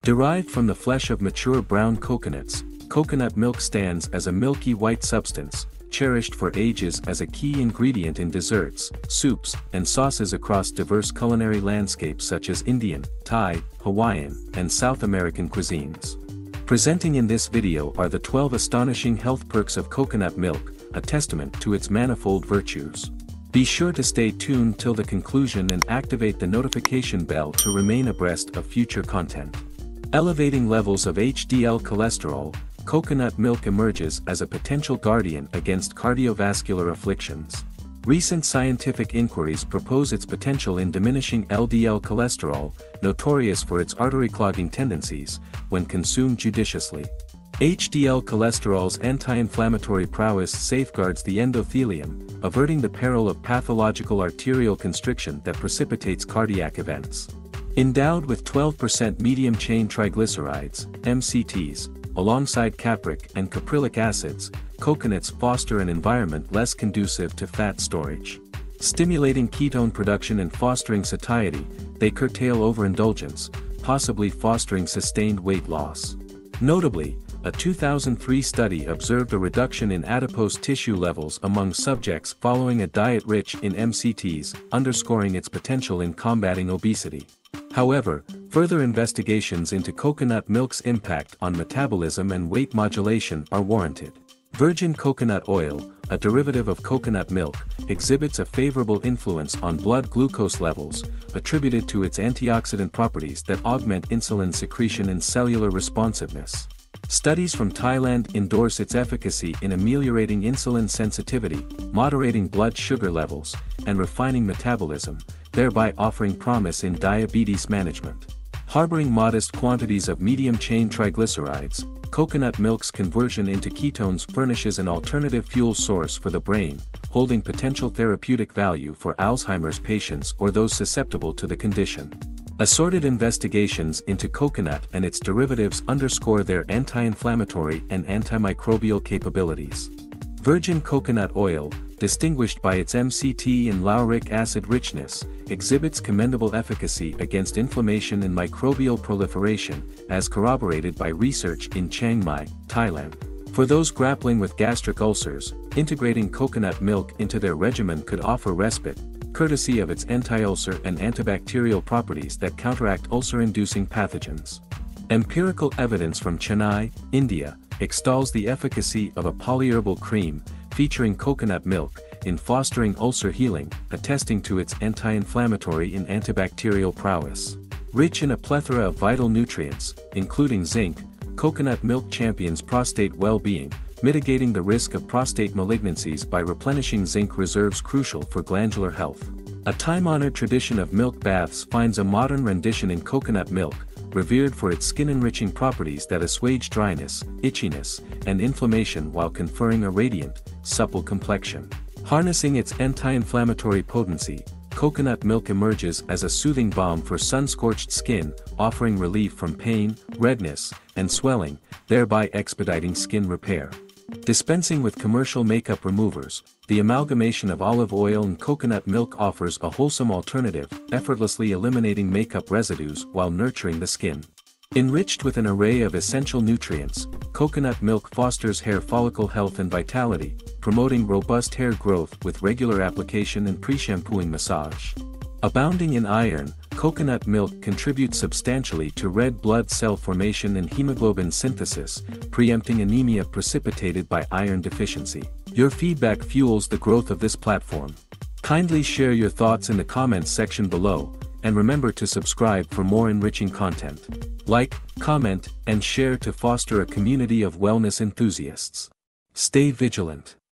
Derived from the flesh of mature brown coconuts, coconut milk stands as a milky white substance, cherished for ages as a key ingredient in desserts, soups, and sauces across diverse culinary landscapes such as Indian, Thai, Hawaiian, and South American cuisines. Presenting in this video are the 12 astonishing health perks of coconut milk, a testament to its manifold virtues. Be sure to stay tuned till the conclusion and activate the notification bell to remain abreast of future content. Elevating levels of HDL cholesterol, coconut milk emerges as a potential guardian against cardiovascular afflictions. Recent scientific inquiries propose its potential in diminishing LDL cholesterol, notorious for its artery-clogging tendencies, when consumed judiciously. HDL cholesterol's anti-inflammatory prowess safeguards the endothelium, averting the peril of pathological arterial constriction that precipitates cardiac events. Endowed with 12% medium-chain triglycerides, MCTs, alongside capric and caprylic acids, coconuts foster an environment less conducive to fat storage. Stimulating ketone production and fostering satiety, they curtail overindulgence, possibly fostering sustained weight loss. Notably, a 2003 study observed a reduction in adipose tissue levels among subjects following a diet rich in MCTs, underscoring its potential in combating obesity. However, further investigations into coconut milk's impact on metabolism and weight modulation are warranted. Virgin coconut oil, a derivative of coconut milk, exhibits a favorable influence on blood glucose levels, attributed to its antioxidant properties that augment insulin secretion and cellular responsiveness. Studies from Thailand endorse its efficacy in ameliorating insulin sensitivity, moderating blood sugar levels, and refining metabolism, thereby offering promise in diabetes management. Harboring modest quantities of medium-chain triglycerides, coconut milk's conversion into ketones furnishes an alternative fuel source for the brain, holding potential therapeutic value for Alzheimer's patients or those susceptible to the condition. Assorted investigations into coconut and its derivatives underscore their anti-inflammatory and antimicrobial capabilities. Virgin coconut oil, distinguished by its MCT and lauric acid richness, exhibits commendable efficacy against inflammation and microbial proliferation, as corroborated by research in Chiang Mai, Thailand. For those grappling with gastric ulcers, integrating coconut milk into their regimen could offer respite, courtesy of its anti-ulcer and antibacterial properties that counteract ulcer-inducing pathogens. Empirical evidence from Chennai, India, extols the efficacy of a polyherbal cream, featuring coconut milk, in fostering ulcer healing, attesting to its anti-inflammatory and antibacterial prowess. Rich in a plethora of vital nutrients, including zinc, coconut milk champions prostate well-being, mitigating the risk of prostate malignancies by replenishing zinc reserves crucial for glandular health. A time-honored tradition of milk baths finds a modern rendition in coconut milk, revered for its skin-enriching properties that assuage dryness, itchiness, and inflammation while conferring a radiant, supple complexion. Harnessing its anti-inflammatory potency, coconut milk emerges as a soothing balm for sun-scorched skin, offering relief from pain, redness, and swelling, thereby expediting skin repair. Dispensing with commercial makeup removers, the amalgamation of olive oil and coconut milk offers a wholesome alternative, effortlessly eliminating makeup residues while nurturing the skin. Enriched with an array of essential nutrients, coconut milk fosters hair follicle health and vitality, promoting robust hair growth with regular application and pre-shampooing massage. Abounding in iron, coconut milk contributes substantially to red blood cell formation and hemoglobin synthesis, preempting anemia precipitated by iron deficiency. Your feedback fuels the growth of this platform. Kindly share your thoughts in the comments section below, and remember to subscribe for more enriching content. Like, comment, and share to foster a community of wellness enthusiasts. Stay vigilant.